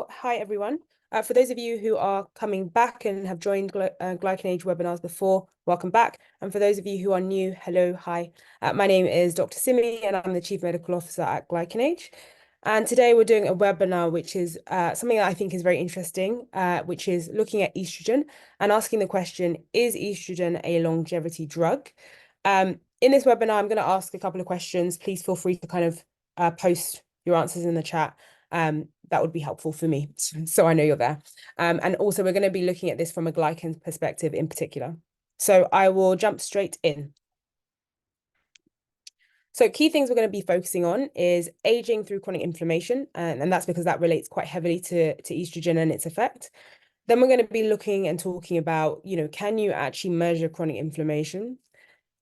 Well, hi everyone. For those of you who are coming back and have joined Glycan Age webinars before, welcome back. And for those of you who are new, hello, hi. My name is Dr. Simi and I'm the Chief Medical Officer at Glycan Age. And today we're doing a webinar, which is something that I think is very interesting, which is looking at estrogen and asking the question, is estrogen a longevity drug? In this webinar, I'm going to ask a couple of questions. Please feel free to kind of post your answers in the chat. That would be helpful for me, so I know you're there. And also, we're going to be looking at this from a glycan perspective in particular. So I will jump straight in. So key things we're going to be focusing on is aging through chronic inflammation, and that's because that relates quite heavily to estrogen and its effect. Then we're going to be looking and talking about, can you actually measure chronic inflammation?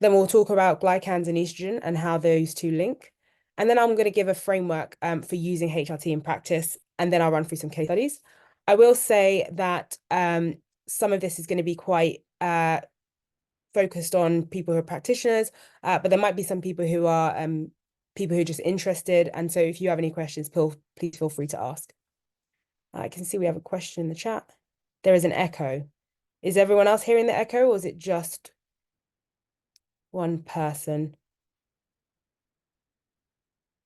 Then we'll talk about glycans and estrogen and how those two link. And then I'm going to give a framework for using HRT in practice, and then I'll run through some case studies. I will say that some of this is going to be quite focused on people who are practitioners, but there might be some people who are just interested. And so if you have any questions, please feel free to ask. I can see we have a question in the chat. There is an echo. Is everyone else hearing the echo, or is it just one person?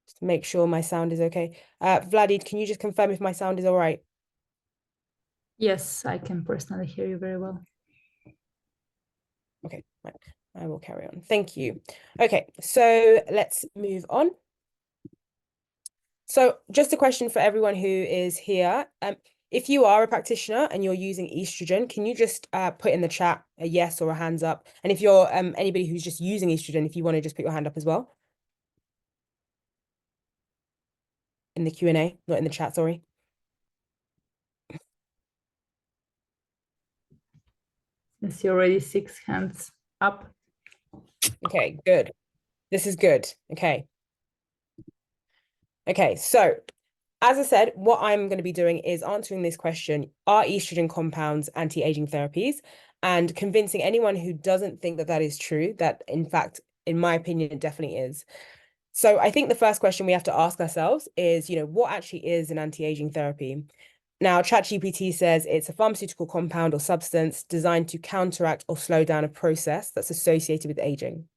Just make sure my sound is okay. Vladid, can you just confirm if my sound is all right? Yes, I can personally hear you very well. Okay, right. I will carry on. Thank you. Okay, so let's move on. So just a question for everyone who is here. If you are a practitioner and you're using estrogen, can you just put in the chat a yes or a hands up? And if you're anybody who's just using estrogen, if you want to just put your hand up as well. In the Q&A, not in the chat, sorry. I see already 6 hands up. Okay, good. This is good. Okay. Okay, so as I said, what I'm going to be doing is answering this question, are estrogen compounds anti-aging therapies? And convincing anyone who doesn't think that that is true, that in fact, in my opinion, it definitely is. So I think the first question we have to ask ourselves is, what actually is an anti-aging therapy? Now, ChatGPT says it's a pharmaceutical compound or substance designed to counteract or slow down a process that's associated with aging.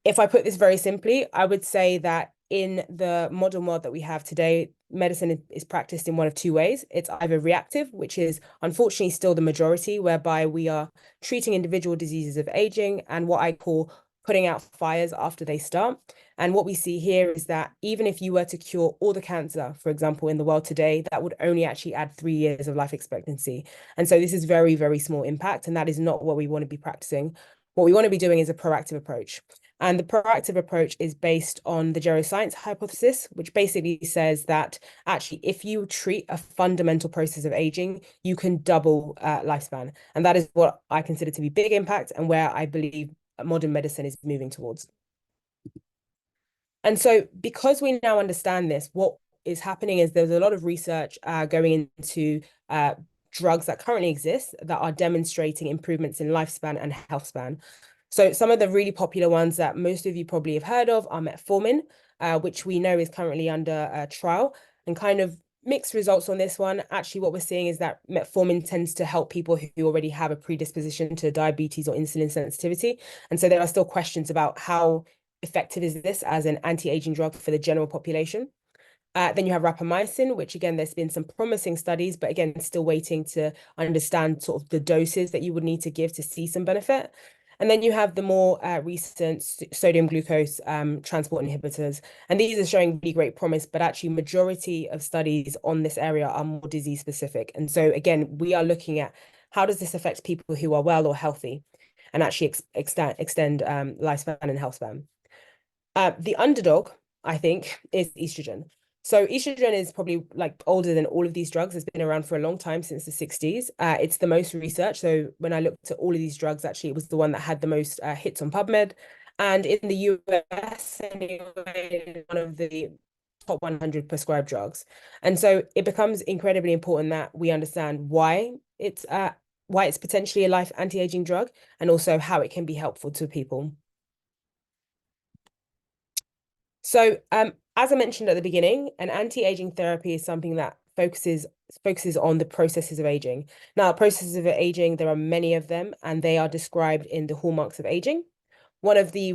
If I put this very simply, I would say that in the modern world that we have today, medicine is practiced in one of two ways. It's either reactive, which is unfortunately still the majority, whereby we are treating individual diseases of aging and what I call putting out fires after they start. And what we see here is that even if you were to cure all the cancer, for example, in the world today, that would only actually add 3 years of life expectancy. And so this is very, very small impact, and that is not what we want to be practicing. What we want to be doing is a proactive approach. And the proactive approach is based on the geroscience hypothesis, which basically says that actually, if you treat a fundamental process of aging, you can double lifespan. And that is what I consider to be big impact and where I believe modern medicine is moving towards. And so because we now understand this, what is happening is there's a lot of research going into drugs that currently exist that are demonstrating improvements in lifespan and health span. So some of the really popular ones that most of you probably have heard of are metformin, which we know is currently under trial, and kind of mixed results on this one. Actually, what we're seeing is that metformin tends to help people who already have a predisposition to diabetes or insulin sensitivity. And so there are still questions about how effective is this as an anti-aging drug for the general population. Then you have rapamycin, which again, there's been some promising studies, but again, still waiting to understand sort of the doses that you would need to give to see some benefit. And then you have the more recent sodium glucose transport inhibitors. And these are showing really great promise, but actually majority of studies on this area are more disease specific. And so again, we are looking at how does this affect people who are well or healthy and actually extend lifespan and health span. The underdog, I think, is estrogen. So estrogen is probably like older than all of these drugs. It's been around for a long time, since the 60s. It's the most researched. So when I looked at all of these drugs, actually, it was the one that had the most hits on PubMed. And in the US, anyway, one of the top 100 prescribed drugs. And so it becomes incredibly important that we understand why it's potentially a life anti-aging drug and also how it can be helpful to people. So as I mentioned at the beginning, an anti-aging therapy is something that focuses on the processes of aging. Now, processes of aging, there are many of them, and they are described in the hallmarks of aging. One of the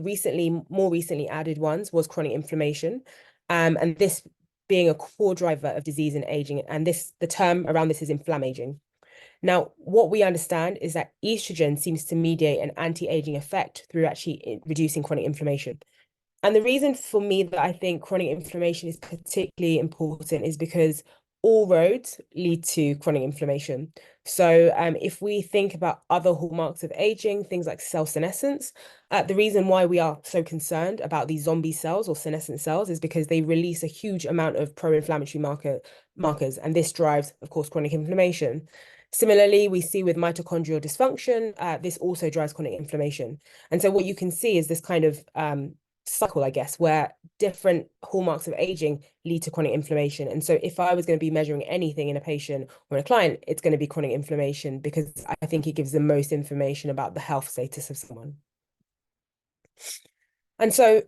more recently added ones was chronic inflammation, and this being a core driver of disease and aging. And the term around this is inflammaging. Now, what we understand is that estrogen seems to mediate an anti-aging effect through actually reducing chronic inflammation. And the reason for me that I think chronic inflammation is particularly important is because all roads lead to chronic inflammation. So if we think about other hallmarks of aging, things like cell senescence, the reason why we are so concerned about these zombie cells or senescent cells is because they release a huge amount of pro-inflammatory markers, and this drives, of course, chronic inflammation. Similarly, we see with mitochondrial dysfunction, this also drives chronic inflammation. And so what you can see is this kind of cycle, I guess, where different hallmarks of aging lead to chronic inflammation. And so if I was going to be measuring anything in a patient or in a client, it's going to be chronic inflammation because I think it gives the most information about the health status of someone. And so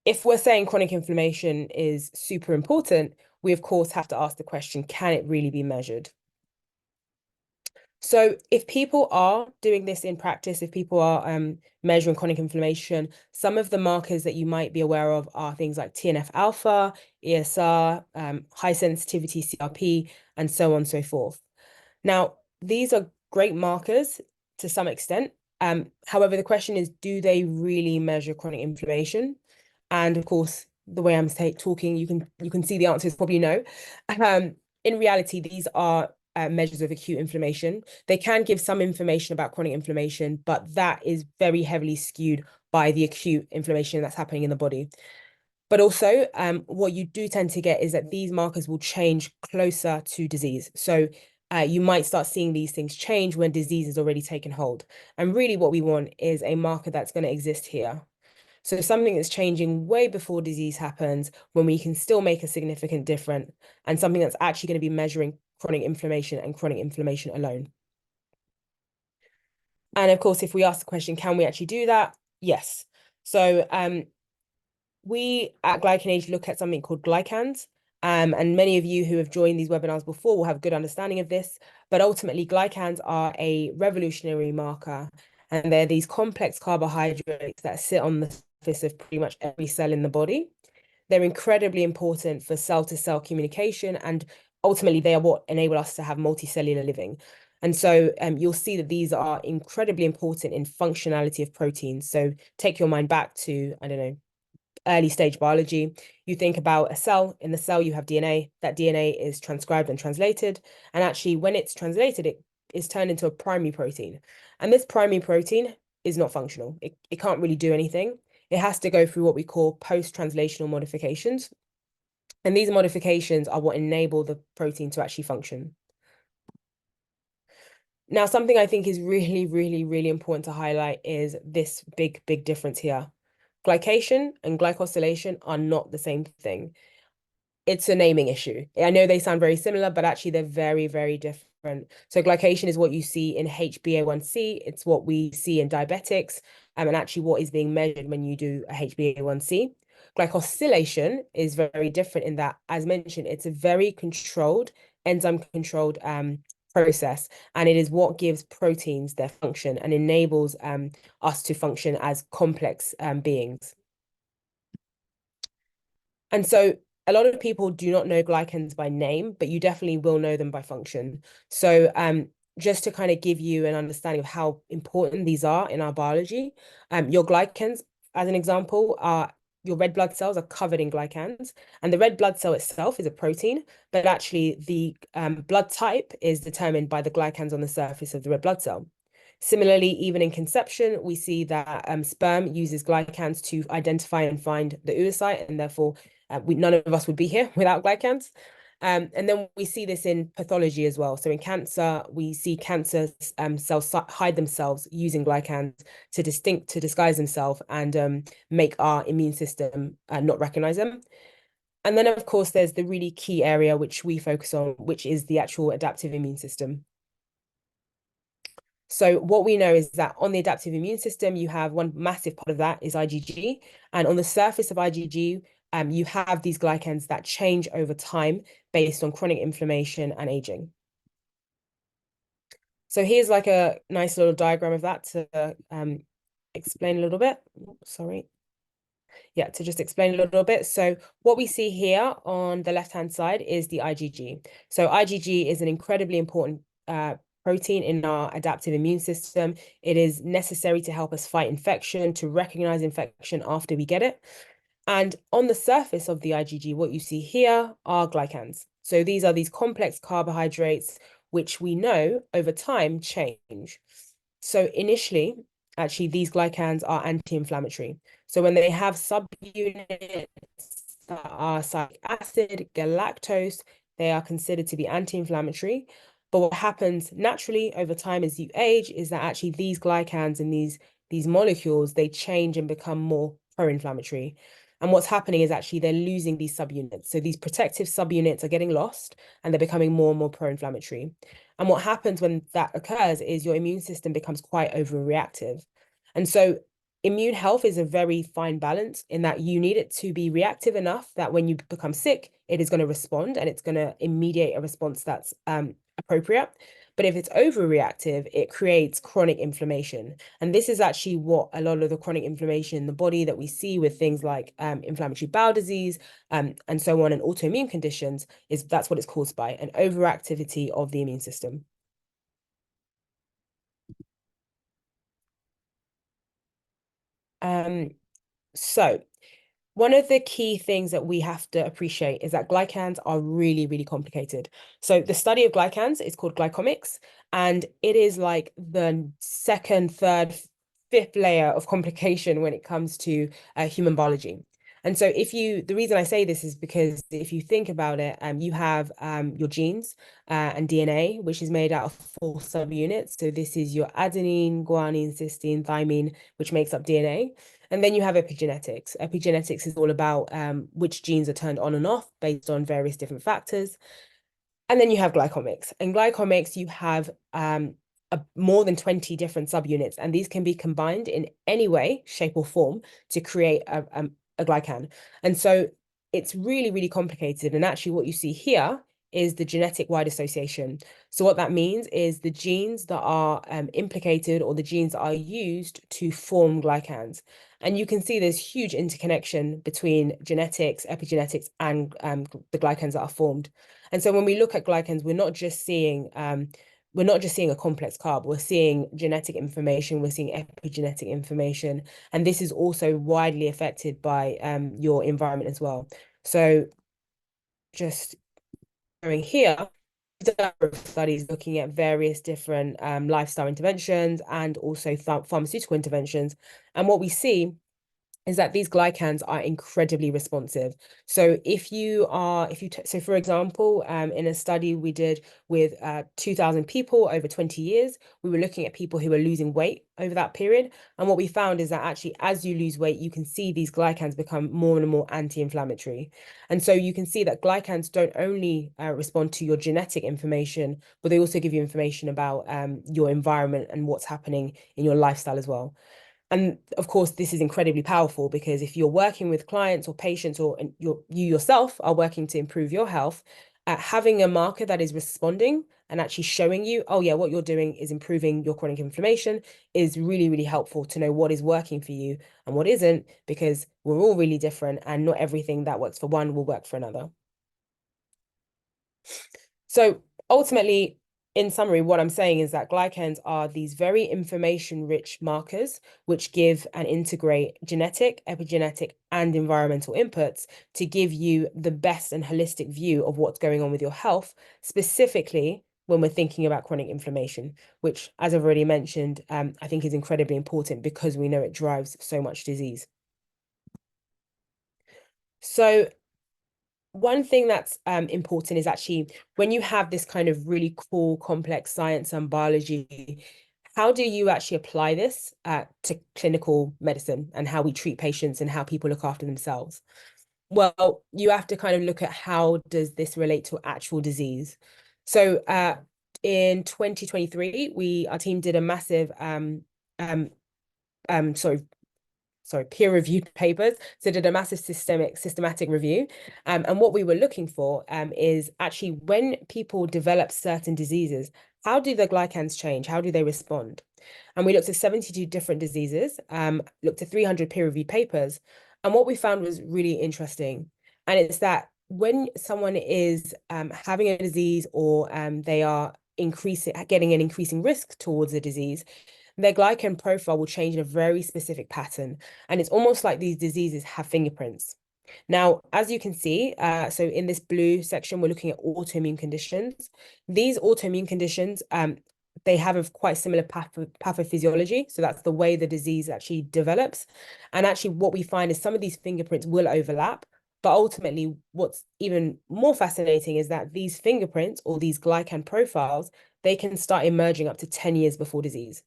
if we're saying chronic inflammation is super important, we of course have to ask the question, can it really be measured? So if people are doing this in practice, if people are measuring chronic inflammation, some of the markers that you might be aware of are things like TNF alpha, ESR, high sensitivity CRP, and so on and so forth. Now, these are great markers to some extent. However, the question is, do they really measure chronic inflammation? And of course, the way I'm talking, you can see the answer is probably no. In reality, these are measures of acute inflammation. They can give some information about chronic inflammation, but that is very heavily skewed by the acute inflammation that's happening in the body. But also, what you do tend to get is that these markers will change closer to disease. So you might start seeing these things change when disease has already taken hold. And really what we want is a marker that's going to exist here. So something that's changing way before disease happens, when we can still make a significant difference, and something that's actually going to be measuring chronic inflammation and chronic inflammation alone. And of course, if we ask the question, can we actually do that? Yes. So we at Glycan Age look at something called Glycans. And many of you who have joined these webinars before will have a good understanding of this. But ultimately, Glycans are a revolutionary marker. And they're these complex carbohydrates that sit on the surface of pretty much every cell in the body. They're incredibly important for cell-to-cell communication, and ultimately they are what enable us to have multicellular living. And so you'll see that these are incredibly important in functionality of proteins. So take your mind back to, I don't know, early stage biology. You think about a cell. In the cell, you have DNA. That DNA is transcribed and translated. And actually, when it's translated, it is turned into a primary protein. And this primary protein is not functional. It can't really do anything. It has to go through what we call post-translational modifications. And these modifications are what enable the protein to actually function. Now, something I think is really, really, really important to highlight is this big, big difference here. Glycation and glycosylation are not the same thing. It's a naming issue. I know they sound very similar, but actually they're very, very different. So glycation is what you see in HbA1c. It's what we see in diabetics, and actually what is being measured when you do a HbA1c. Glycosylation is very different in that, as mentioned, it's a very controlled, enzyme-controlled process, and it is what gives proteins their function and enables us to function as complex beings. And so a lot of people do not know glycans by name, but you definitely will know them by function. So just to kind of give you an understanding of how important these are in our biology, your glycans, as an example, are your red blood cells are covered in glycans, and the red blood cell itself is a protein, but actually the blood type is determined by the glycans on the surface of the red blood cell. Similarly, even in conception, we see that sperm uses glycans to identify and find the oocyte, and therefore none of us would be here without glycans. And then we see this in pathology as well. So in cancer, we see cancer cells hide themselves using glycans to disguise themselves and make our immune system not recognize them. And then, of course, there's the really key area which we focus on, which is the actual adaptive immune system. So what we know is that on the adaptive immune system, you have one massive part of that is IgG. And on the surface of IgG, you have these glycans that change over time based on chronic inflammation and aging. So here's like a nice little diagram of that to explain a little bit. Sorry. Yeah, to just explain a little bit. So what we see here on the left-hand side is the IgG. So IgG is an incredibly important protein in our adaptive immune system. It is necessary to help us fight infection, to recognize infection after we get it. And on the surface of the IgG, what you see here are glycans. So these are these complex carbohydrates, which we know over time change. So initially, actually, these glycans are anti-inflammatory. So when they have subunits that are cyclic acid, galactose, they are considered to be anti-inflammatory. But what happens naturally over time as you age is that actually these glycans and these molecules, they change and become more pro-inflammatory. And what's happening is actually they're losing these subunits. So these protective subunits are getting lost and they're becoming more and more pro-inflammatory. And what happens when that occurs is your immune system becomes quite overreactive. And so immune health is a very fine balance in that you need it to be reactive enough that when you become sick, it is going to respond and it's going to mediate a response that's appropriate. But if it's overreactive, it creates chronic inflammation. And this is actually what a lot of the chronic inflammation in the body that we see with things like inflammatory bowel disease and so on, and autoimmune conditions, that's what it's caused by, an overactivity of the immune system. So one of the key things that we have to appreciate is that glycans are really, really complicated. So the study of glycans is called glycomics, and it is like the second, third, fifth layer of complication when it comes to human biology. And so the reason I say this is because if you think about it, you have your genes and DNA, which is made out of 4 subunits. So this is your adenine, guanine, cysteine, thymine, which makes up DNA. And then you have epigenetics. Epigenetics is all about which genes are turned on and off based on various different factors. And then you have glycomics. And glycomics, you have more than 20 different subunits, and these can be combined in any way, shape, or form to create a glycan. And so it's really, really complicated. And actually, what you see here is the genetic wide association. So what that means is the genes that are implicated or the genes that are used to form glycans. And you can see there's huge interconnection between genetics, epigenetics, and the glycans that are formed. And so when we look at glycans, we're not just seeing a complex carb, we're seeing genetic information, we're seeing epigenetic information, and this is also widely affected by your environment as well. So just going here, studies looking at various different lifestyle interventions and also pharmaceutical interventions. And what we see is that these glycans are incredibly responsive. So so for example, in a study we did with 2,000 people over 20 years, we were looking at people who were losing weight over that period. And what we found is that actually, as you lose weight, you can see these glycans become more and more anti-inflammatory. And so you can see that glycans don't only respond to your genetic information, but they also give you information about your environment and what's happening in your lifestyle as well. And of course, this is incredibly powerful because if you're working with clients or patients or you yourself are working to improve your health, having a marker that is responding and actually showing you, oh yeah, what you're doing is improving your chronic inflammation is really, really helpful to know what is working for you and what isn't, because we're all really different and not everything that works for one will work for another. So ultimately, in summary, what I'm saying is that glycans are these very information-rich markers which give and integrate genetic, epigenetic, and environmental inputs to give you the best and holistic view of what's going on with your health, specifically when we're thinking about chronic inflammation, which, as I've already mentioned, I think is incredibly important because we know it drives so much disease. So one thing that's important is actually when you have this kind of really cool, complex science and biology, how do you actually apply this to clinical medicine and how we treat patients and how people look after themselves? Well, you have to kind of look at how does this relate to actual disease. So in 2023, our team did a massive sorry, peer-reviewed papers. So did a massive systematic review. And what we were looking for is actually when people develop certain diseases, how do the glycans change? How do they respond? And we looked at 72 different diseases, looked at 300 peer-reviewed papers. And what we found was really interesting. And it's that when someone is having a disease or they are getting an increasing risk towards a disease, their glycan profile will change in a very specific pattern. And it's almost like these diseases have fingerprints. Now, as you can see, so in this blue section, we're looking at autoimmune conditions. These autoimmune conditions, they have a quite similar pathophysiology. So that's the way the disease actually develops. And actually what we find is some of these fingerprints will overlap. But ultimately, what's even more fascinating is that these fingerprints or these glycan profiles, they can start emerging up to 10 years before disease.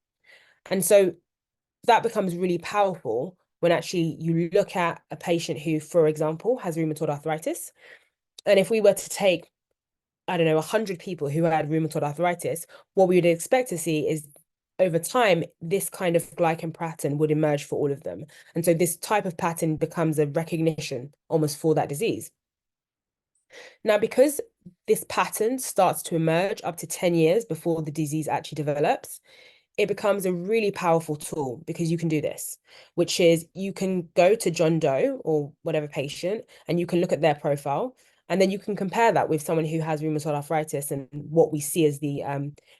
And so that becomes really powerful when actually you look at a patient who, for example, has rheumatoid arthritis. And if we were to take, I don't know, 100 people who had rheumatoid arthritis, what we would expect to see is over time, this kind of glycan pattern would emerge for all of them. And so this type of pattern becomes a recognition almost for that disease. Now, because this pattern starts to emerge up to 10 years before the disease actually develops, it becomes a really powerful tool because you can do this, which is you can go to John Doe or whatever patient and you can look at their profile and then you can compare that with someone who has rheumatoid arthritis and what we see as the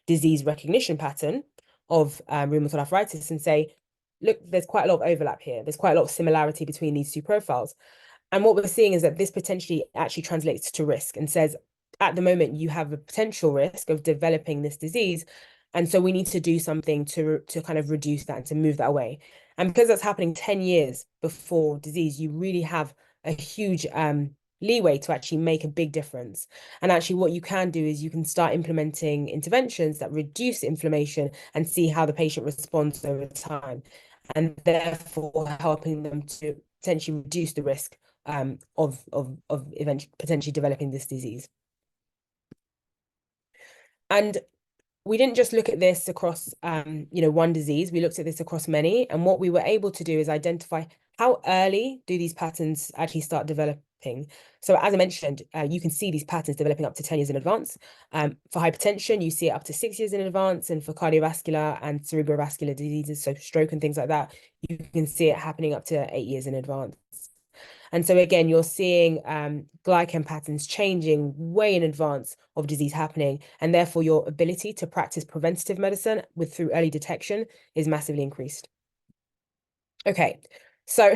disease recognition pattern of rheumatoid arthritis and say, look, there's quite a lot of overlap here. There's quite a lot of similarity between these two profiles. And what we're seeing is that this potentially actually translates to risk and says, at the moment, you have a potential risk of developing this disease. And so we need to do something to kind of reduce that and to move that away. And because that's happening 10 years before disease, you really have a huge leeway to actually make a big difference. And actually what you can do is you can start implementing interventions that reduce inflammation and see how the patient responds over time. And therefore helping them to potentially reduce the risk of eventually potentially developing this disease. And we didn't just look at this across one disease, we looked at this across many. And what we were able to do is identify how early do these patterns actually start developing. So as I mentioned, you can see these patterns developing up to 10 years in advance. For hypertension, you see it up to 6 years in advance. And for cardiovascular and cerebrovascular diseases, so stroke and things like that, you can see it happening up to 8 years in advance. And so again, you're seeing glycan patterns changing way in advance of disease happening, and therefore your ability to practice preventative medicine through early detection is massively increased. Okay, so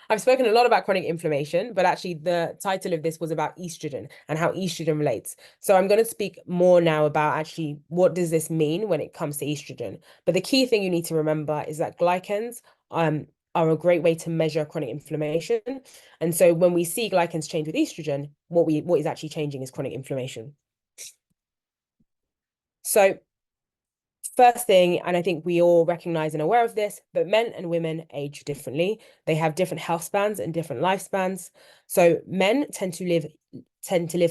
I've spoken a lot about chronic inflammation, but actually the title of this was about estrogen and how estrogen relates. So I'm going to speak more now about actually what does this mean when it comes to estrogen. But the key thing you need to remember is that glycans are a great way to measure chronic inflammation. And so when we see glycans change with estrogen, what is actually changing is chronic inflammation. So first thing, and I think we all recognize and aware of this, but men and women age differently. They have different health spans and different lifespans. So men tend to live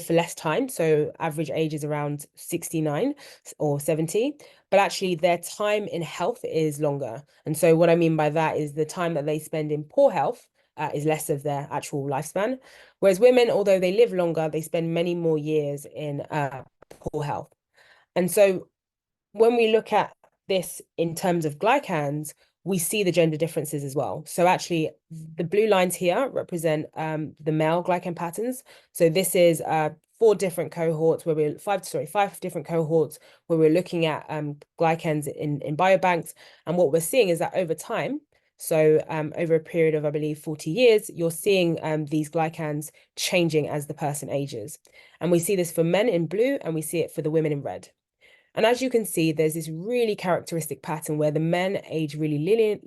for less time. So average age is around 69 or 70, but actually their time in health is longer. And so what I mean by that is the time that they spend in poor health is less of their actual lifespan. Whereas women, although they live longer, they spend many more years in poor health. And so when we look at this in terms of glycans, we see the gender differences as well. So actually, the blue lines here represent the male glycan patterns. So this is five different cohorts where we're looking at glycans in biobanks. And what we're seeing is that over time, so over a period of, I believe, 40 years, you're seeing these glycans changing as the person ages. And we see this for men in blue and we see it for the women in red. And as you can see, there's this really characteristic pattern where the men age really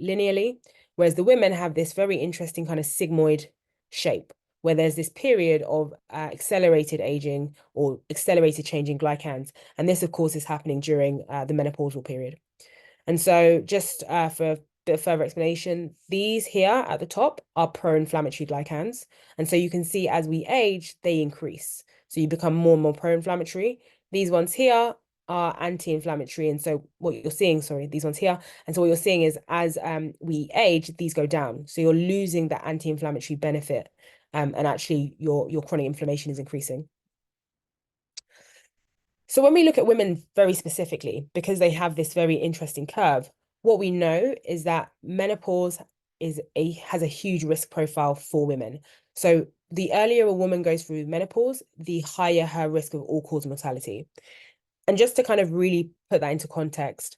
linearly, whereas the women have this very interesting kind of sigmoid shape, where there's this period of accelerated aging or accelerated changing glycans. And this, of course, is happening during the menopausal period. And so just for a bit of further explanation, these here at the top are pro-inflammatory glycans. And so you can see as we age, they increase. So you become more and more pro-inflammatory. These ones here are anti-inflammatory. And so what you're seeing, sorry, these ones here. And so what you're seeing is as we age, these go down. So you're losing that anti-inflammatory benefit. And actually your chronic inflammation is increasing. So when we look at women very specifically, because they have this very interesting curve, what we know is that menopause has a huge risk profile for women. So the earlier a woman goes through menopause, the higher her risk of all-cause mortality. And just to kind of really put that into context,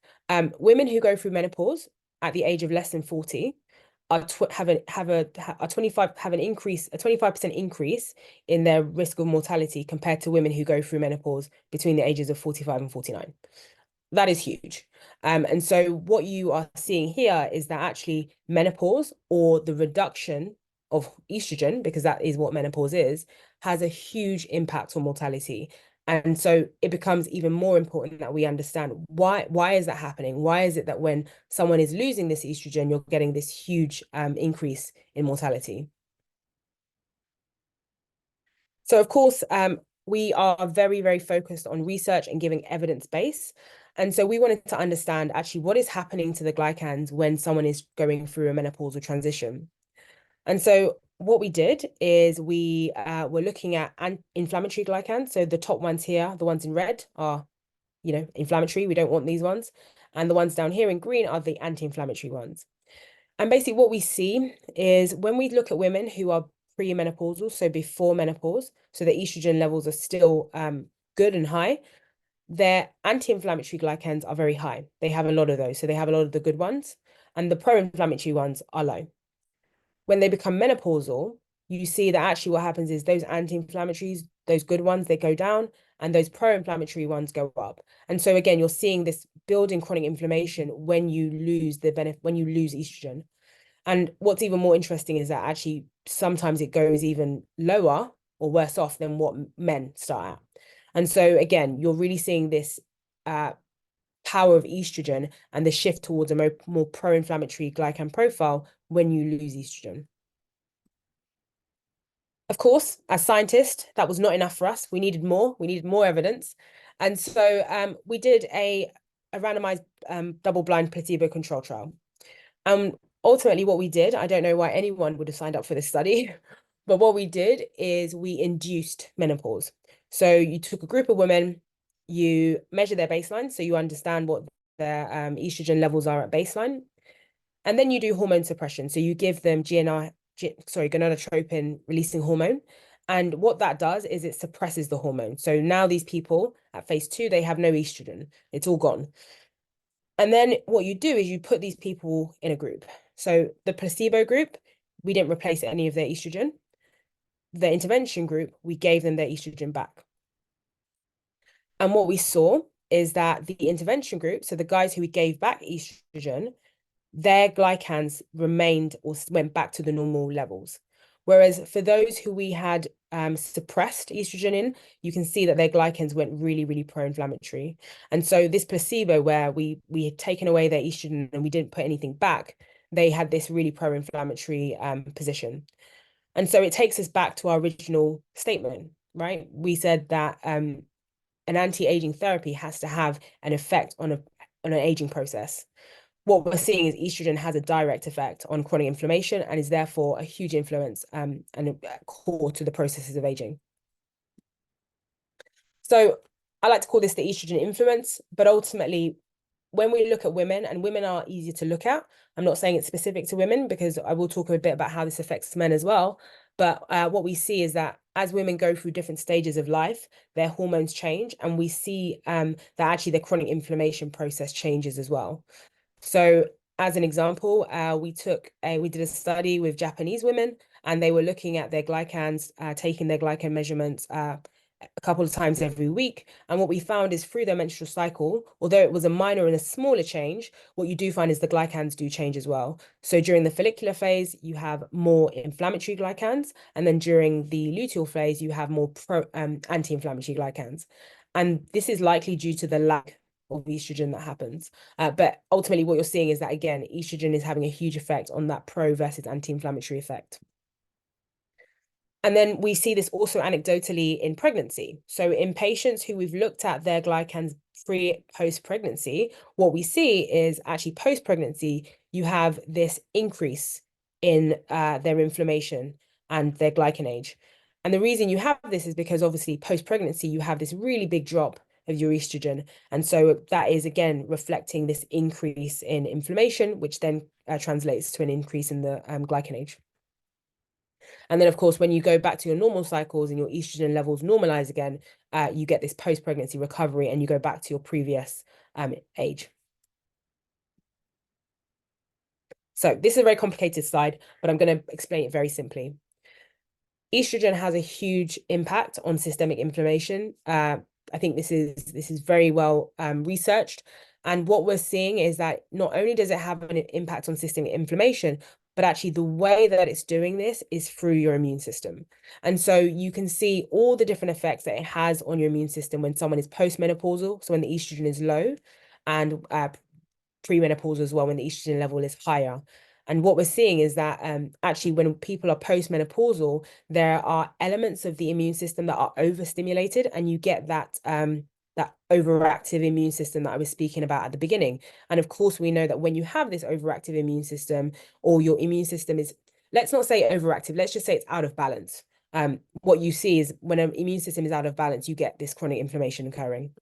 women who go through menopause at the age of less than 40 are have a 25% increase in their risk of mortality compared to women who go through menopause between the ages of 45 and 49. That is huge. And so what you are seeing here is that actually menopause, or the reduction of estrogen, because that is what menopause is, has a huge impact on mortality. And so it becomes even more important that we understand why is that happening? Why is it that when someone is losing this estrogen, you're getting this huge increase in mortality? So of course, we are very, very focused on research and giving evidence base. And so we wanted to understand actually what is happening to the glycans when someone is going through a menopausal transition. And so what we did is we were looking at inflammatory glycans. So the top ones here, the ones in red are, inflammatory. We don't want these ones. And the ones down here in green are the anti-inflammatory ones. And basically what we see is when we look at women who are premenopausal, so before menopause, so the estrogen levels are still good and high, their anti-inflammatory glycans are very high. They have a lot of those. So they have a lot of the good ones, and the pro-inflammatory ones are low. When they become menopausal, you see that actually what happens is those anti-inflammatories, those good ones, they go down, and those pro-inflammatory ones go up. And so again, you're seeing this building chronic inflammation when you lose when you lose estrogen. And what's even more interesting is that actually sometimes it goes even lower or worse off than what men start at. And so again, you're really seeing this power of estrogen and the shift towards a more pro-inflammatory glycan profile when you lose estrogen. Of course, as scientists, that was not enough for us. We needed more. We needed more evidence. And so we did a randomized double-blind placebo control trial. Ultimately, what we did, I don't know why anyone would have signed up for this study, but what we did is we induced menopause. So you took a group of women, you measure their baseline, so you understand what their estrogen levels are at baseline, and then you do hormone suppression. So you give them gonadotropin releasing hormone. And what that does is it suppresses the hormone. So now these people at phase 2, they have no estrogen. It's all gone. And then what you do is you put these people in a group. So the placebo group, we didn't replace any of their estrogen. The intervention group, we gave them their estrogen back. And what we saw is that the intervention group, so the guys who we gave back estrogen, their glycans remained or went back to the normal levels. Whereas for those who we had suppressed estrogen in, you can see that their glycans went really, really pro-inflammatory. And so this placebo where we had taken away their estrogen and we didn't put anything back, they had this really pro-inflammatory position. And so it takes us back to our original statement, right? We said that an anti-aging therapy has to have an effect on an aging process. What we're seeing is estrogen has a direct effect on chronic inflammation and is therefore a huge influence and a core to the processes of aging. So I like to call this the estrogen influence, but ultimately, when we look at women, and women are easier to look at, I'm not saying it's specific to women because I will talk a bit about how this affects men as well. But what we see is that as women go through different stages of life, their hormones change, and we see that actually the chronic inflammation process changes as well. So as an example, we did a study with Japanese women, and they were looking at their glycans, taking their glycan measurements a couple of times every week. And what we found is through their menstrual cycle, although it was a minor and a smaller change, what you do find is the glycans do change as well. So during the follicular phase, you have more inflammatory glycans, and then during the luteal phase, you have more anti-inflammatory glycans. And this is likely due to the lack of estrogen that happens. But ultimately, what you're seeing is that, again, estrogen is having a huge effect on that pro versus anti-inflammatory effect. And then we see this also anecdotally in pregnancy. So in patients who we've looked at their glycans post-pregnancy, what we see is actually post-pregnancy, you have this increase in their inflammation and their glycan age. And the reason you have this is because obviously post-pregnancy, you have this really big drop of your estrogen. And so that is, again, reflecting this increase in inflammation, which then translates to an increase in the glycan age. And then, of course, when you go back to your normal cycles and your estrogen levels normalize again, you get this post-pregnancy recovery and you go back to your previous age. So this is a very complicated slide, but I'm going to explain it very simply. Estrogen has a huge impact on systemic inflammation. I think this is very well researched. And what we're seeing is that not only does it have an impact on systemic inflammation, but actually the way that it's doing this is through your immune system. And so you can see all the different effects that it has on your immune system when someone is postmenopausal, so when the estrogen is low, and premenopause as well, when the estrogen level is higher. And what we're seeing is that actually when people are postmenopausal, there are elements of the immune system that are overstimulated, and you get that that overactive immune system that I was speaking about at the beginning. And of course, we know that when you have this overactive immune system, or your immune system is, let's not say overactive, let's just say it's out of balance. What you see is when an immune system is out of balance, you get this chronic inflammation occurring.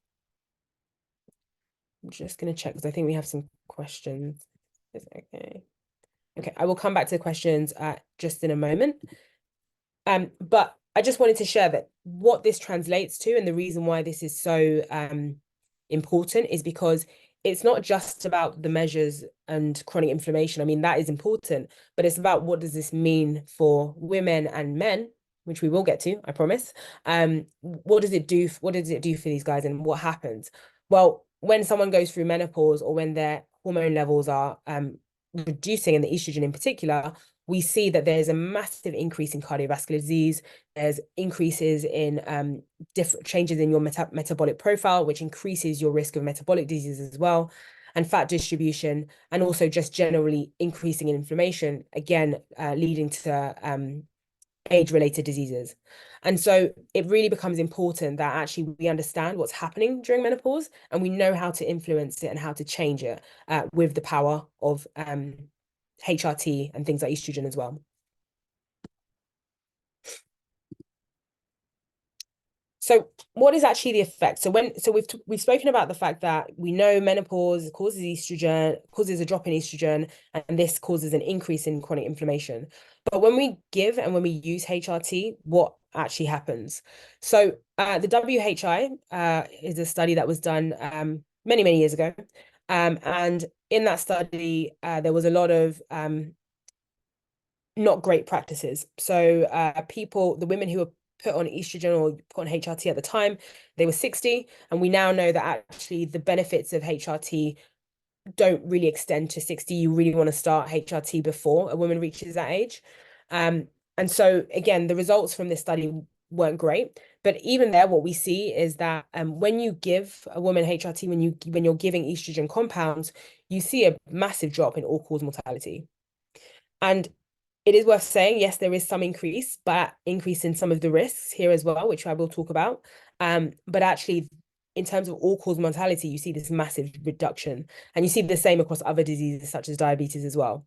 I'm just going to check because I think we have some questions. Is it okay? Okay, I will come back to the questions just in a moment. But I just wanted to share that what this translates to, and the reason why this is so important is because it's not just about the measures and chronic inflammation. I mean, that is important, but it's about what does this mean for women and men, which we will get to, I promise. What does it do? What does it do for these guys, and what happens? Well, when someone goes through menopause, or when their hormone levels are reducing, and the estrogen in particular, we see that there's a massive increase in cardiovascular disease. There's increases in different changes in your metabolic profile, which increases your risk of metabolic disease as well, and fat distribution, and also just generally increasing in inflammation, again, leading to age-related diseases. And so it really becomes important that actually we understand what's happening during menopause, and we know how to influence it and how to change it with the power of HRT and things like estrogen as well. So what is actually the effect? So we've spoken about the fact that we know menopause causes estrogen, causes a drop in estrogen, and this causes an increase in chronic inflammation. But when we give and when we use HRT, what actually happens? So the WHI is a study that was done many, many years ago. And in that study, there was a lot of not great practices. So the women who were put on estrogen or put on HRT at the time, they were 60. And we now know that actually the benefits of HRT don't really extend to 60. You really want to start HRT before a woman reaches that age. And so again, the results from this study weren't great. But even there, what we see is that when you give a woman HRT, when you're giving estrogen compounds, you see a massive drop in all-cause mortality. And it is worth saying, yes, there is some increase, but increase in some of the risks here as well, which I will talk about. But actually, in terms of all-cause mortality, you see this massive reduction. And you see the same across other diseases such as diabetes as well.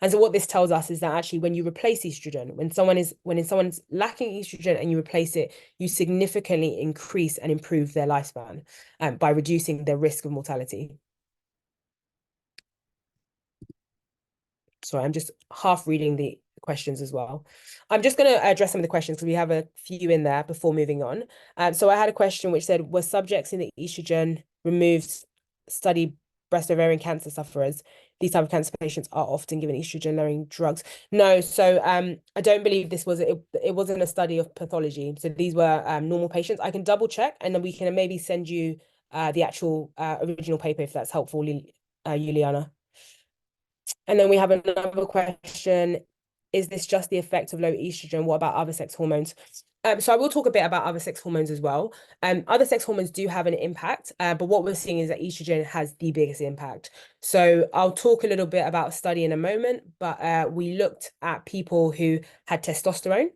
And so what this tells us is that actually when you replace estrogen, when someone's lacking estrogen and you replace it, you significantly increase and improve their lifespan by reducing their risk of mortality. Sorry, I'm just half reading the questions as well. I'm just going to address some of the questions because we have a few in there before moving on. So I had a question which said, were subjects in the estrogen removed study breast ovarian cancer sufferers? These type of cancer patients are often given estrogen-lowering drugs. No, so I don't believe this was, it wasn't a study of pathology. So these were normal patients. I can double check and then we can maybe send you the actual original paper if that's helpful, Juliana. And then we have another question. Is this just the effect of low estrogen? What about other sex hormones? So I will talk a bit about other sex hormones as well. Other sex hormones do have an impact, but what we're seeing is that estrogen has the biggest impact. So I'll talk a little bit about a study in a moment, but we looked at people who had testosterone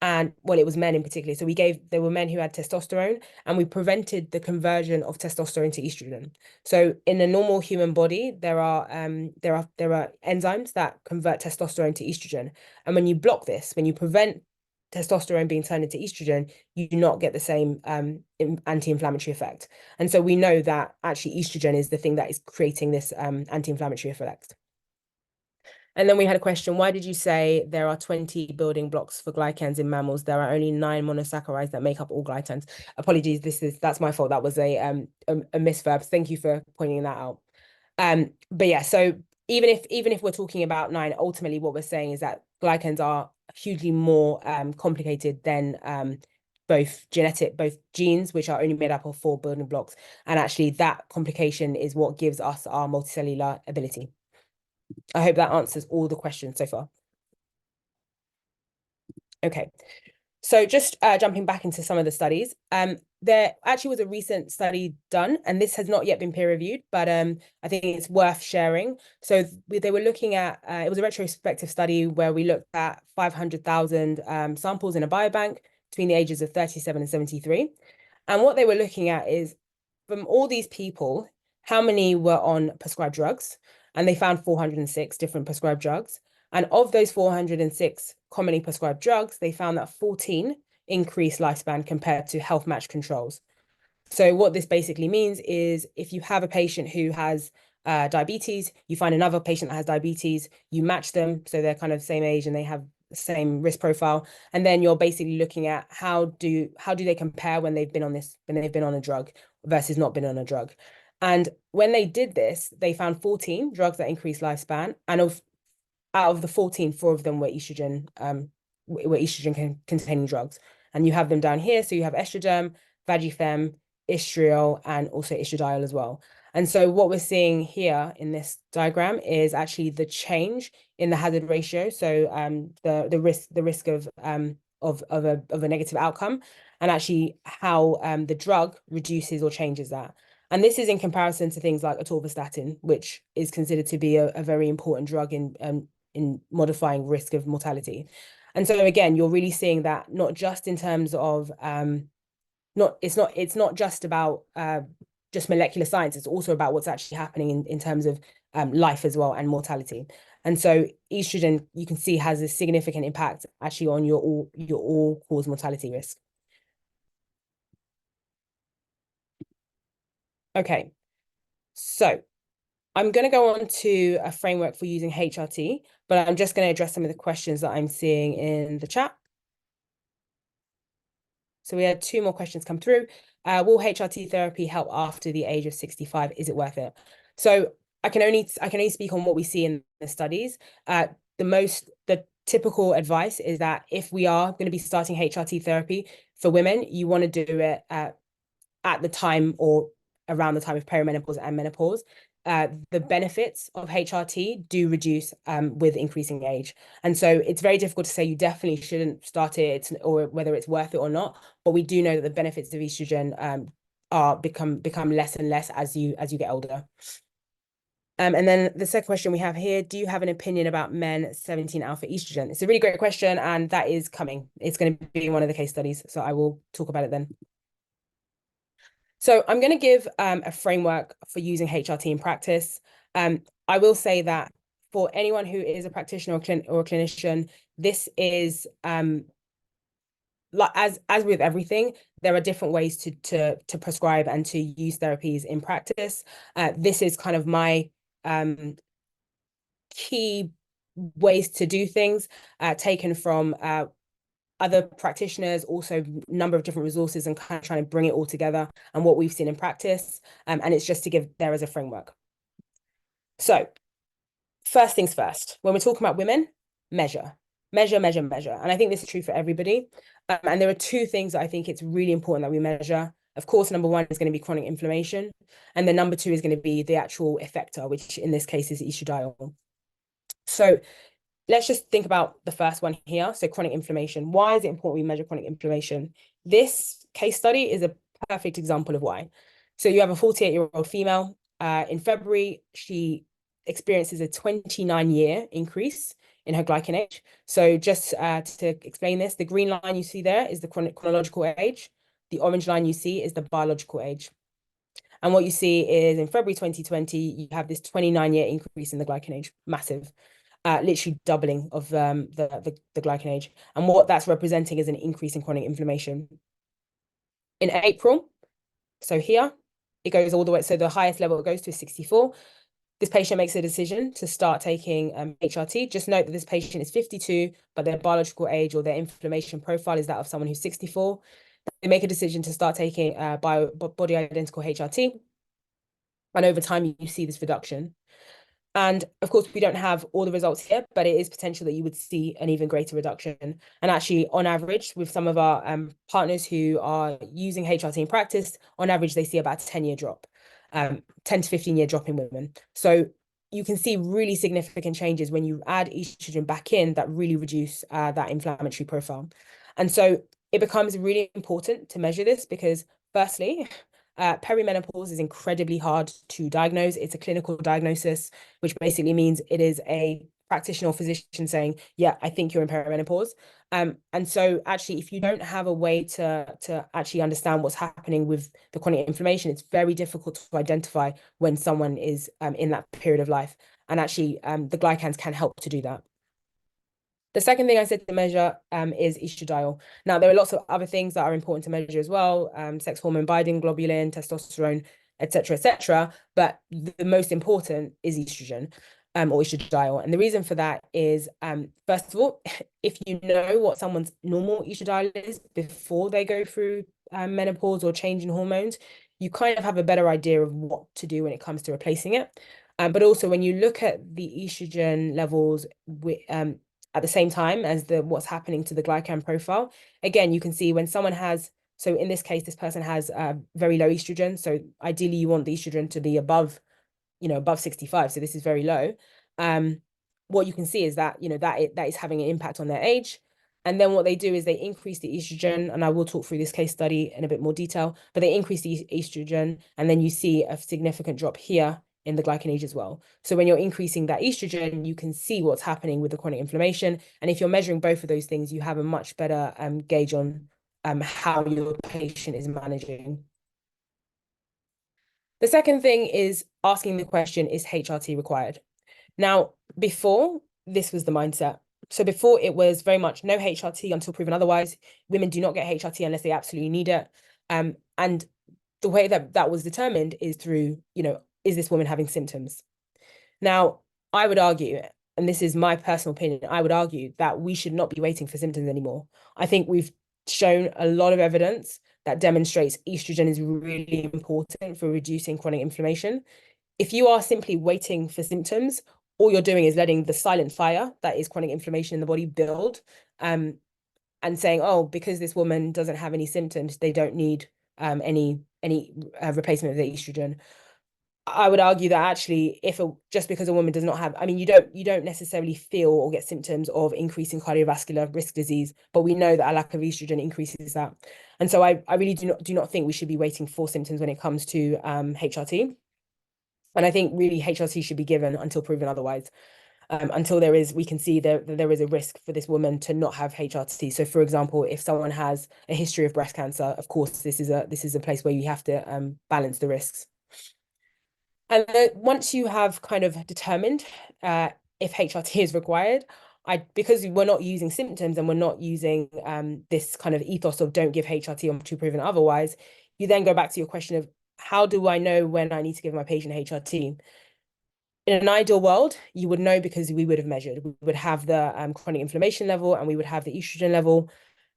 And well, it was men in particular. So there were men who had testosterone, and we prevented the conversion of testosterone to estrogen. So in a normal human body, there are enzymes that convert testosterone to estrogen. And when you block this, when you prevent testosterone being turned into estrogen, you do not get the same anti-inflammatory effect. And so we know that actually estrogen is the thing that is creating this anti-inflammatory effect. And then we had a question, why did you say there are 20 building blocks for glycans in mammals? There are only 9 monosaccharides that make up all glycans. Apologies, that's my fault. That was a misverb. Thank you for pointing that out. But yeah, so even if we're talking about 9, ultimately what we're saying is that glycans are hugely more complicated than both genes, which are only made up of 4 building blocks. And actually that complication is what gives us our multicellular ability. I hope that answers all the questions so far. Okay, so just jumping back into some of the studies, there actually was a recent study done, and this has not yet been peer reviewed, but I think it's worth sharing. So they were looking at, it was a retrospective study where we looked at 500,000 samples in a biobank between the ages of 37 and 73. And what they were looking at is from all these people, how many were on prescribed drugs? And they found 406 different prescribed drugs. And of those 406 commonly prescribed drugs, they found that 14 increased lifespan compared to health match controls. So what this basically means is if you have a patient who has diabetes, you find another patient that has diabetes, you match them, so they're kind of same age and they have the same risk profile, and then you're basically looking at how do they compare when they've been on a drug versus not been on a drug. And when they did this, they found 14 drugs that increased lifespan, and out of the 14, 4 of them were estrogen containing drugs. And you have them down here. So you have estrogen, vagifem, estriol, and also estradiol as well. And so what we're seeing here in this diagram is actually the change in the hazard ratio. So the risk of a negative outcome, and actually how the drug reduces or changes that. And this is in comparison to things like atorvastatin, which is considered to be a very important drug in modifying risk of mortality. And so again, you're really seeing that not just in terms of it's not just about just molecular science, it's also about what's actually happening in terms of life as well and mortality. And so estrogen, you can see, has a significant impact actually on your all-cause mortality risk. Okay, so I'm going to go on to a framework for using HRT, but I'm just going to address some of the questions that I'm seeing in the chat. So we had 2 more questions come through. Will HRT therapy help after the age of 65? Is it worth it? So I can only speak on what we see in the studies. The typical advice is that if we are going to be starting HRT therapy for women, you want to do it at the time or around the time of perimenopause and menopause. The benefits of HRT do reduce with increasing age. And so it's very difficult to say you definitely shouldn't start it or whether it's worth it or not. But we do know that the benefits of estrogen become less and less as you get older. And then the second question we have here, do you have an opinion about men 17 alpha estrogen? It's a really great question, and that is coming. It's going to be one of the case studies, so I will talk about it then. So I'm going to give a framework for using HRT in practice. I will say that for anyone who is a practitioner or a clinician, this is like as with everything, there are different ways to prescribe and to use therapies in practice. This is kind of my key ways to do things, taken from other practitioners, also number of different resources, and kind of trying to bring it all together and what we've seen in practice. And it's just to give there as a framework. So first things first, when we're talking about women, measure. And I think this is true for everybody. And there are 2 things that I think it's really important that we measure. Of course, number 1 is going to be chronic inflammation. And then number 2 is going to be the actual effector, which in this case is estradiol. So let's just think about the first one here. So chronic inflammation. Why is it important we measure chronic inflammation? This case study is a perfect example of why. So you have a 48-year-old female. In February, she experiences a 29-year increase in her glycan age. So just to explain this, the green line you see there is the chronological age. The orange line you see is the biological age. And what you see is in February 2020, you have this 29-year increase in the glycan age, massive, literally doubling of the glycan age. And what that's representing is an increase in chronic inflammation. In April, so here, it goes all the way, so the highest level it goes to is 64. This patient makes a decision to start taking HRT. Just note that this patient is 52, but their biological age or their inflammation profile is that of someone who's 64. They make a decision to start taking body identical HRT. And over time, you see this reduction. And of course, we don't have all the results here, but it is potential that you would see an even greater reduction. And actually, on average, with some of our partners who are using HRT in practice, on average, they see about a 10-year drop, 10 to 15-year drop in women. So you can see really significant changes when you add estrogen back in that really reduce that inflammatory profile. And so it becomes really important to measure this because firstly, perimenopause is incredibly hard to diagnose. It's a clinical diagnosis, which basically means it is a practitioner or physician saying, yeah, I think you're in perimenopause. And so actually, if you don't have a way to actually understand what's happening with the chronic inflammation, it's very difficult to identify when someone is in that period of life. And actually, the glycans can help to do that. The second thing I said to measure is estradiol. Now, there are lots of other things that are important to measure as well, sex hormone binding globulin, testosterone, etc., etc. But the most important is estrogen or estradiol. And the reason for that is, first of all, if you know what someone's normal estradiol is before they go through menopause or change in hormones, you kind of have a better idea of what to do when it comes to replacing it. But also, when you look at the estrogen levels at the same time as what's happening to the glycan profile. Again, you can see when someone has, so in this case, this person has very low estrogen. So ideally you want the estrogen to be above, above 65. So this is very low. What you can see is that, that is having an impact on their age. And then what they do is they increase the estrogen, and I will talk through this case study in a bit more detail, but they increase the estrogen, and then you see a significant drop here in the glycan age as well. So when you're increasing that estrogen, you can see what's happening with the chronic inflammation. And if you're measuring both of those things, you have a much better gauge on how your patient is managing. The second thing is asking the question, is HRT required? Now, before, this was the mindset. So before it was very much no HRT until proven otherwise. Women do not get HRT unless they absolutely need it. And the way that was determined is through, is this woman having symptoms? Now, I would argue, and this is my personal opinion, I would argue that we should not be waiting for symptoms anymore. I think we've shown a lot of evidence that demonstrates estrogen is really important for reducing chronic inflammation. If you are simply waiting for symptoms, all you're doing is letting the silent fire that is chronic inflammation in the body build, and saying, oh, because this woman doesn't have any symptoms, they don't need any replacement of the estrogen. I would argue that actually, just because a woman does not have, I mean, you don't necessarily feel or get symptoms of increasing cardiovascular risk disease, but we know that a lack of estrogen increases that. And so I really do not think we should be waiting for symptoms when it comes to HRT. And I think really HRT should be given until proven otherwise. Until we can see there is a risk for this woman to not have HRT. So, for example, if someone has a history of breast cancer, of course, this is a place where you have to balance the risks. And then once you have kind of determined if HRT is required, because we're not using symptoms and we're not using this kind of ethos of don't give HRT until proven otherwise, you then go back to your question of how do I know when I need to give my patient HRT? In an ideal world, you would know because we would have measured. We would have the chronic inflammation level and we would have the estrogen level.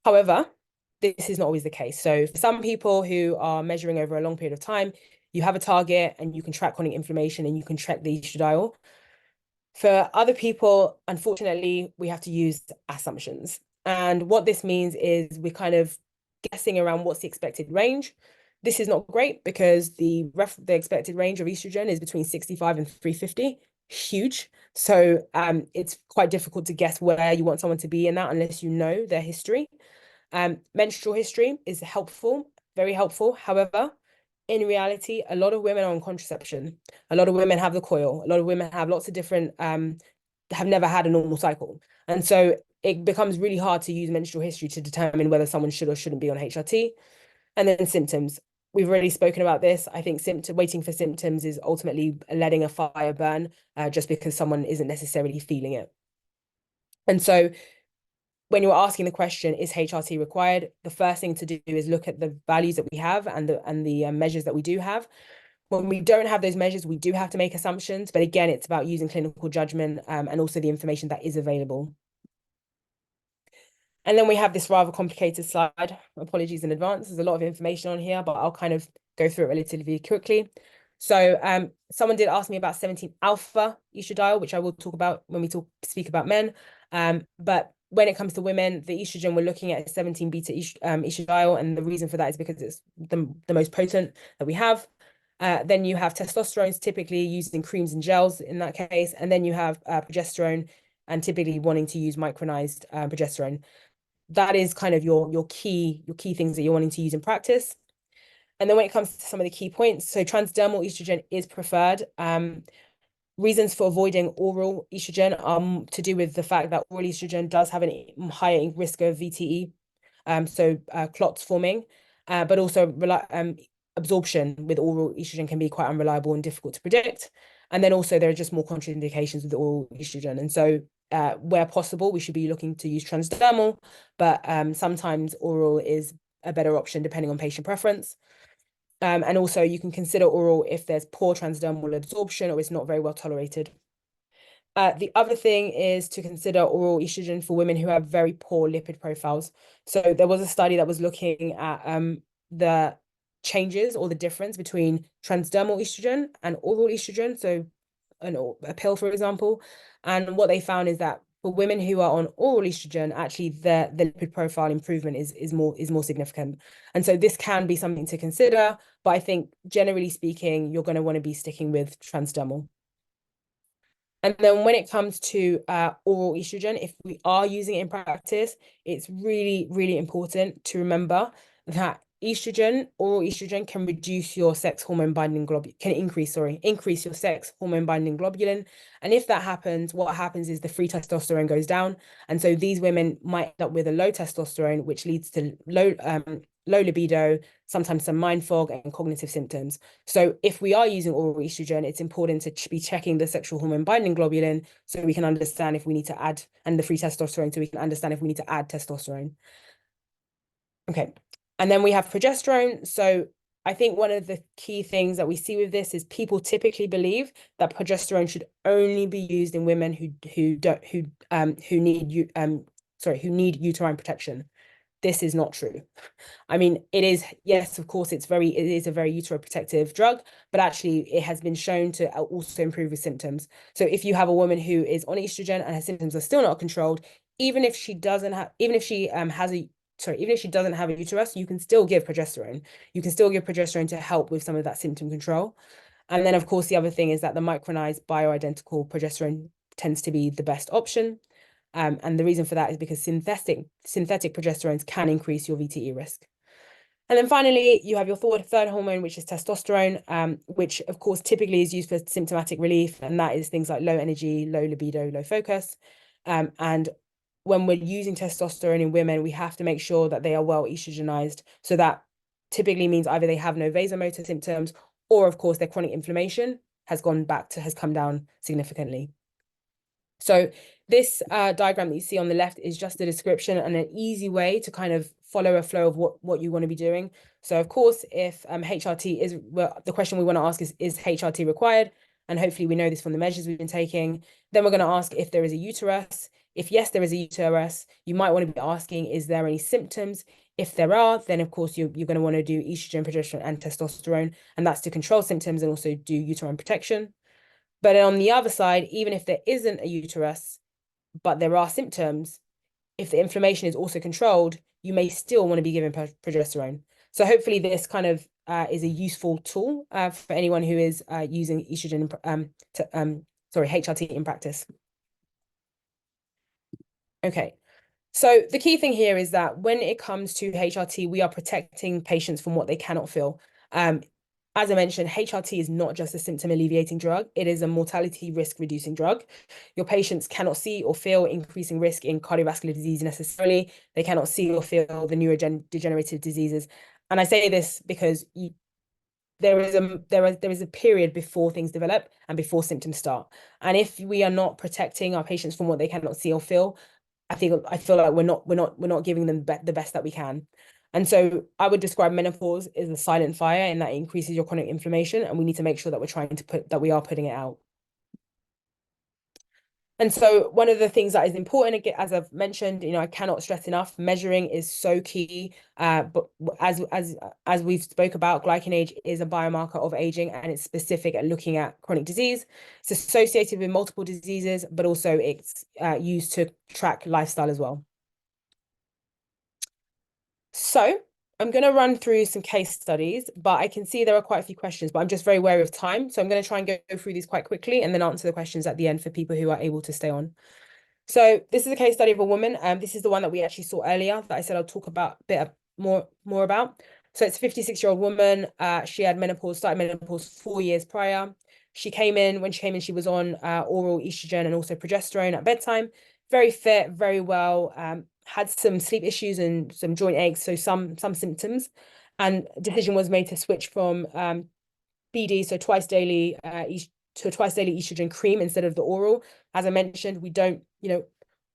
However, this is not always the case. So for some people who are measuring over a long period of time, you have a target and you can track chronic inflammation and you can track the estradiol. For other people, unfortunately, we have to use assumptions. And what this means is we're kind of guessing around what's the expected range. This is not great because the expected range of estrogen is between 65 and 350, huge. So it's quite difficult to guess where you want someone to be in that unless you know their history. Menstrual history is helpful, very helpful. However, in reality, a lot of women are on contraception. A lot of women have the coil. A lot of women have lots of different have never had a normal cycle. And so it becomes really hard to use menstrual history to determine whether someone should or shouldn't be on HRT. And then symptoms. We've already spoken about this. I think waiting for symptoms is ultimately letting a fire burn just because someone isn't necessarily feeling it. And so when you're asking the question, is HRT required? The first thing to do is look at the values that we have and the measures that we do have. When we don't have those measures, we do have to make assumptions. But again, it's about using clinical judgment and also the information that is available. And then we have this rather complicated slide. Apologies in advance. There's a lot of information on here, but I'll kind of go through it relatively quickly. So someone did ask me about 17 alpha estradiol, which I will talk about when we speak about men. But when it comes to women, the estrogen we're looking at is 17 beta estradiol, and the reason for that is because it's the most potent that we have. Then you have testosterone, typically used in creams and gels in that case, and then you have progesterone, and typically wanting to use micronized progesterone. That is kind of your key things that you're wanting to use in practice. And then when it comes to some of the key points, so transdermal estrogen is preferred. Reasons for avoiding oral estrogen are to do with the fact that oral estrogen does have a higher risk of VTE, so clots forming, but also absorption with oral estrogen can be quite unreliable and difficult to predict. And then also there are just more contraindications with oral estrogen. And so where possible, we should be looking to use transdermal, but sometimes oral is a better option depending on patient preference. And also you can consider oral if there's poor transdermal absorption or it's not very well tolerated. The other thing is to consider oral estrogen for women who have very poor lipid profiles. So there was a study that was looking at the changes or the difference between transdermal estrogen and oral estrogen. So a pill, for example. And what they found is that for women who are on oral estrogen, actually the lipid profile improvement is more significant. And so this can be something to consider, but I think generally speaking, you're going to want to be sticking with transdermal. And then when it comes to oral estrogen, if we are using it in practice, it's really, really important to remember that oral estrogen can reduce your sex hormone binding globulin, can increase your sex hormone binding globulin. And if that happens, what happens is the free testosterone goes down. And so these women might end up with a low testosterone, which leads to low libido, sometimes some mind fog and cognitive symptoms. So if we are using oral estrogen, it's important to be checking the sexual hormone binding globulin so we can understand if we need to add, and the free testosterone so we can understand if we need to add testosterone. Okay. And then we have progesterone. So I think one of the key things that we see with this is people typically believe that progesterone should only be used in women who need uterine protection. This is not true. I mean, it is, yes, of course, it is a very uteroprotective drug, but actually it has been shown to also improve with symptoms. So if you have a woman who is on estrogen and her symptoms are still not controlled, even if she doesn't have a uterus, you can still give progesterone. You can still give progesterone to help with some of that symptom control. And then, of course, the other thing is that the micronized bioidentical progesterone tends to be the best option. And the reason for that is because synthetic progesterones can increase your VTE risk. And then finally, you have your third hormone, which is testosterone, which of course typically is used for symptomatic relief. And that is things like low energy, low libido, low focus. And when we're using testosterone in women, we have to make sure that they are well estrogenized. So that typically means either they have no vasomotor symptoms, or of course their chronic inflammation has come down significantly. So this diagram that you see on the left is just a description and an easy way to kind of follow a flow of what you want to be doing. So of course, if HRT is, well, the question we want to ask is HRT required? And hopefully we know this from the measures we've been taking. Then we're going to ask if there is a uterus. If yes, there is a uterus, you might want to be asking, is there any symptoms? If there are, then of course you're going to want to do estrogen, progesterone, and testosterone, and that's to control symptoms and also do uterine protection. But on the other side, even if there isn't a uterus, but there are symptoms, if the inflammation is also controlled, you may still want to be given progesterone. So hopefully this kind of is a useful tool for anyone who is using estrogen, HRT in practice. Okay. So the key thing here is that when it comes to HRT, we are protecting patients from what they cannot feel. As I mentioned, HRT is not just a symptom alleviating drug, it is a mortality risk reducing drug. Your patients cannot see or feel increasing risk in cardiovascular disease necessarily. They cannot see or feel the neurodegenerative diseases. And I say this because there is a period before things develop and before symptoms start. And if we are not protecting our patients from what they cannot see or feel, I feel like we're not giving them the best that we can. And so I would describe menopause as a silent fire in that it increases your chronic inflammation, and we need to make sure that we are putting it out. And so one of the things that is important, again, as I've mentioned, I cannot stress enough, measuring is so key. But as we've spoke about, glycan age is a biomarker of aging, and it's specific at looking at chronic disease. It's associated with multiple diseases, but also it's used to track lifestyle as well. So I'm going to run through some case studies, but I can see there are quite a few questions, but I'm just very wary of time. So I'm going to try and go through these quite quickly and then answer the questions at the end for people who are able to stay on. So this is a case study of a woman. This is the one that we actually saw earlier that I said I'll talk about a bit more about. So it's a 56-year-old woman. She had started menopause 4 years prior. When she came in, she was on oral estrogen and also progesterone at bedtime. Very fit, very well. Had some sleep issues and some joint aches, so some symptoms. And decision was made to switch from BD, so twice daily to twice daily estrogen cream instead of the oral. As I mentioned, we don't,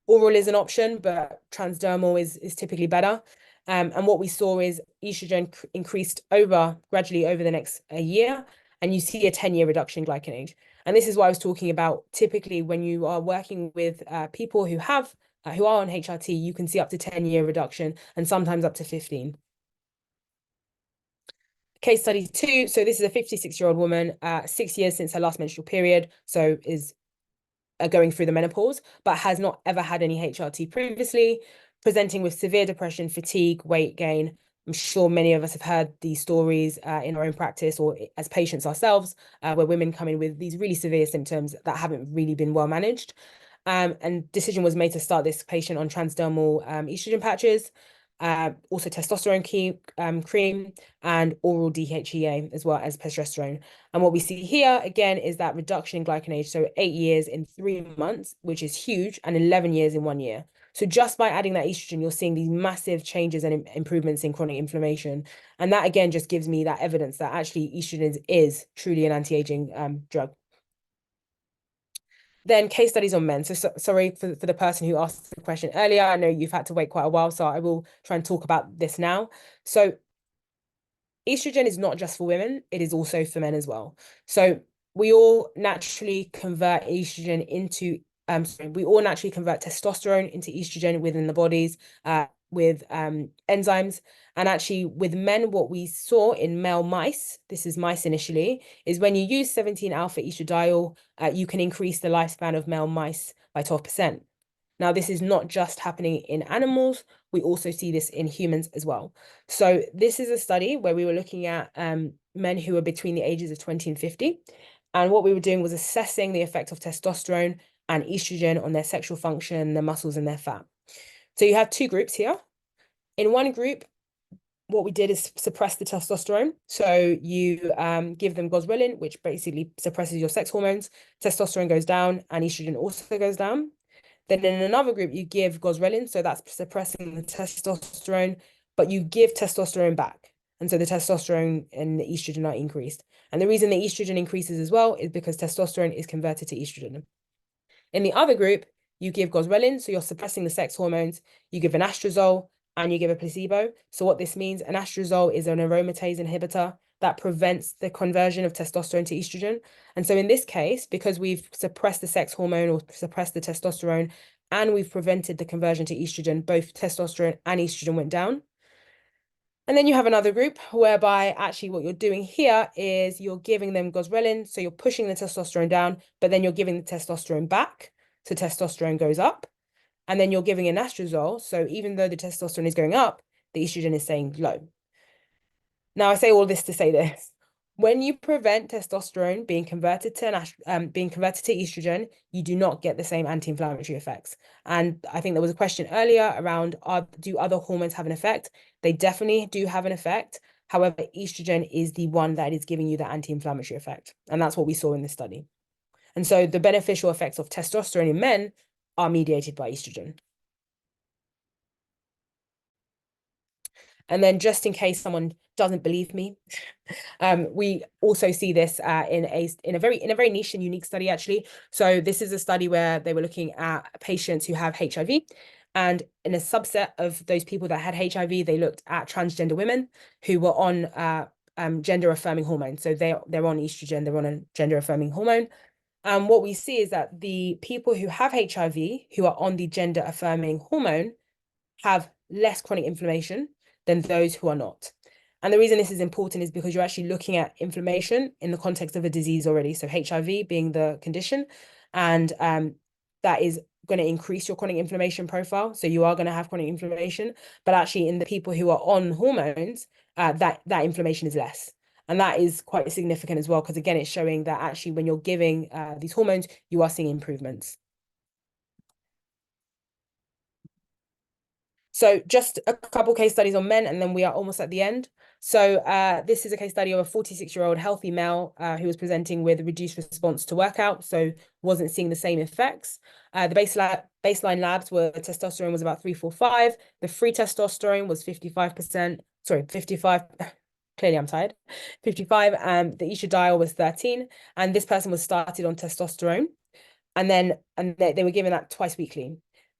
oral is an option, but transdermal is typically better. And what we saw is estrogen increased gradually over the next year, and you see a 10-year reduction in glycan age. And this is what I was talking about. Typically, when you are working with people who are on HRT, you can see up to 10-year reduction and sometimes up to 15. Case study 2. So this is a 56-year-old woman, 6 years since her last menstrual period, so is going through the menopause, but has not ever had any HRT previously, presenting with severe depression, fatigue, weight gain. I'm sure many of us have heard these stories in our own practice or as patients ourselves, where women come in with these really severe symptoms that haven't really been well managed. And decision was made to start this patient on transdermal estrogen patches, also testosterone cream, and oral DHEA as well as progesterone. And what we see here again is that reduction in glycan age, so 8 years in 3 months, which is huge, and 11 years in 1 year. So just by adding that estrogen, you're seeing these massive changes and improvements in chronic inflammation. And that again just gives me that evidence that actually estrogen is truly an anti-aging drug. Then case studies on men. So sorry for the person who asked the question earlier. I know you've had to wait quite a while, so I will try and talk about this now. So estrogen is not just for women, it is also for men as well. So we all naturally convert testosterone into estrogen within the bodies with enzymes. And actually with men, what we saw in male mice, this is mice initially, is when you use 17 alpha estradiol, you can increase the lifespan of male mice by 12%. Now, this is not just happening in animals, we also see this in humans as well. So this is a study where we were looking at men who were between the ages of 20 and 50. And what we were doing was assessing the effect of testosterone and estrogen on their sexual function, their muscles, and their fat. So you have 2 groups here. In one group, what we did is suppress the testosterone. So you give them goswelin, which basically suppresses your sex hormones. Testosterone goes down and estrogen also goes down. Then in another group, you give goswelin, so that's suppressing the testosterone, but you give testosterone back. And so the testosterone and the estrogen are increased. And the reason the estrogen increases as well is because testosterone is converted to estrogen. In the other group, you give goswelin, so you're suppressing the sex hormones. You give an anastrozole and you give a placebo. So what this means, anastrozole is an aromatase inhibitor that prevents the conversion of testosterone to estrogen. And so in this case, because we've suppressed the sex hormone or suppressed the testosterone, and we've prevented the conversion to estrogen, both testosterone and estrogen went down. And then you have another group whereby actually what you're doing here is you're giving them goswelin, so you're pushing the testosterone down, but then you're giving the testosterone back, so testosterone goes up. And then you're giving an anastrozole, so even though the testosterone is going up, the estrogen is staying low. Now, I say all this to say this. When you prevent testosterone being converted to estrogen, you do not get the same anti-inflammatory effects. And I think there was a question earlier around do other hormones have an effect? They definitely do have an effect. However, estrogen is the one that is giving you the anti-inflammatory effect. And that's what we saw in this study. And so the beneficial effects of testosterone in men are mediated by estrogen. And then just in case someone doesn't believe me, we also see this in a very niche and unique study, actually. So this is a study where they were looking at patients who have HIV. And in a subset of those people that had HIV, they looked at transgender women who were on gender affirming hormone. So they're on estrogen, they're on a gender affirming hormone. And what we see is that the people who have HIV, who are on the gender affirming hormone, have less chronic inflammation than those who are not. And the reason this is important is because you're actually looking at inflammation in the context of a disease already. So HIV being the condition, and that is going to increase your chronic inflammation profile. So you are going to have chronic inflammation, but actually in the people who are on hormones, that inflammation is less. And that is quite significant as well, because again, it's showing that actually when you're giving these hormones, you are seeing improvements. So just a couple case studies on men, and then we are almost at the end. So this is a case study of a 46-year-old healthy male who was presenting with a reduced response to workout, so wasn't seeing the same effects. The baseline labs were testosterone was about 345. The free testosterone was 55%. Sorry, 55. Clearly, I'm tired. 55. The estradiol was 13, and this person was started on testosterone, and they were given that twice weekly.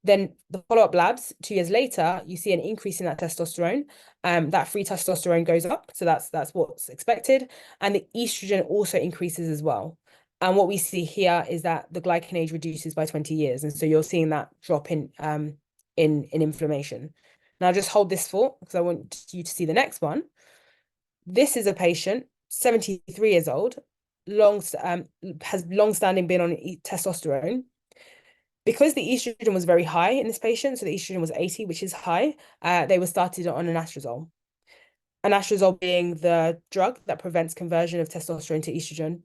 Then the follow-up labs, 2 years later, you see an increase in that testosterone. That free testosterone goes up, so that's what's expected, and the estrogen also increases as well. And what we see here is that the glycan age reduces by 20 years, and so you're seeing that drop in inflammation. Now just hold this thought because I want you to see the next one. This is a patient, 73 years old, has long-standing been on testosterone. Because the estrogen was very high in this patient, so the estrogen was 80, which is high, they were started on anastrozole. Anastrozole being the drug that prevents conversion of testosterone to estrogen.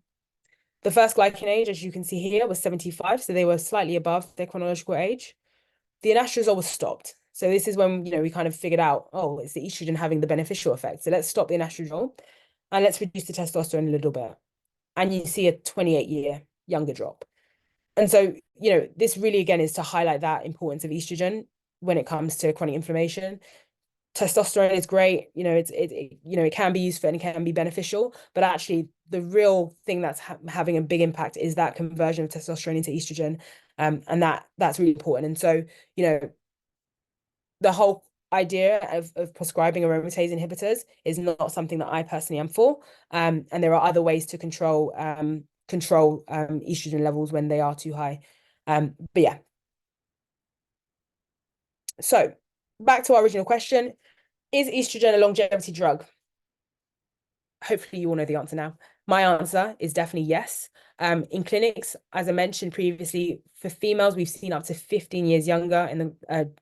The first glycan age, as you can see here, was 75, so they were slightly above their chronological age. The anastrozole was stopped. So this is when, we kind of figured out, oh, it's the estrogen having the beneficial effect. So let's stop the anastrozole and let's reduce the testosterone a little bit. And you see a 28-year younger drop. And so, this really, again, is to highlight that importance of estrogen when it comes to chronic inflammation. Testosterone is great, it can be used for and it can be beneficial, but actually the real thing that's having a big impact is that conversion of testosterone into estrogen, and that's really important. And so, the whole idea of prescribing aromatase inhibitors is not something that I personally am for, and there are other ways to control estrogen levels when they are too high. But yeah. So back to our original question, is estrogen a longevity drug? Hopefully you all know the answer now. My answer is definitely yes. In clinics, as I mentioned previously, for females, we've seen up to 15 years younger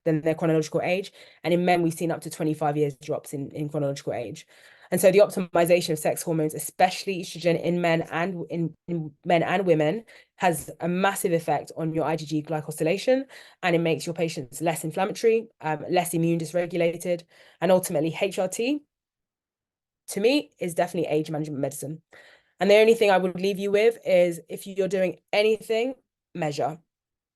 than their chronological age. And in men, we've seen up to 25 years drops in chronological age. And so the optimization of sex hormones, especially estrogen in men and in men and women, has a massive effect on your IgG glycosylation, and it makes your patients less inflammatory, less immune dysregulated, and ultimately HRT, to me, is definitely age management medicine. And the only thing I would leave you with is if you're doing anything, measure.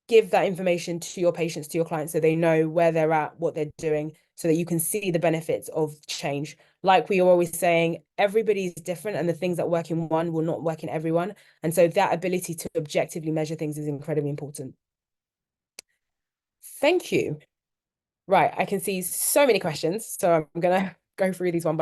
Give that information to your patients, to your clients, so they know where they're at, what they're doing, so that you can see the benefits of change. Like we are always saying, everybody's different, and the things that work in one will not work in everyone. And so that ability to objectively measure things is incredibly important. Thank you. Right, I can see so many questions, so I'm going to go through these one by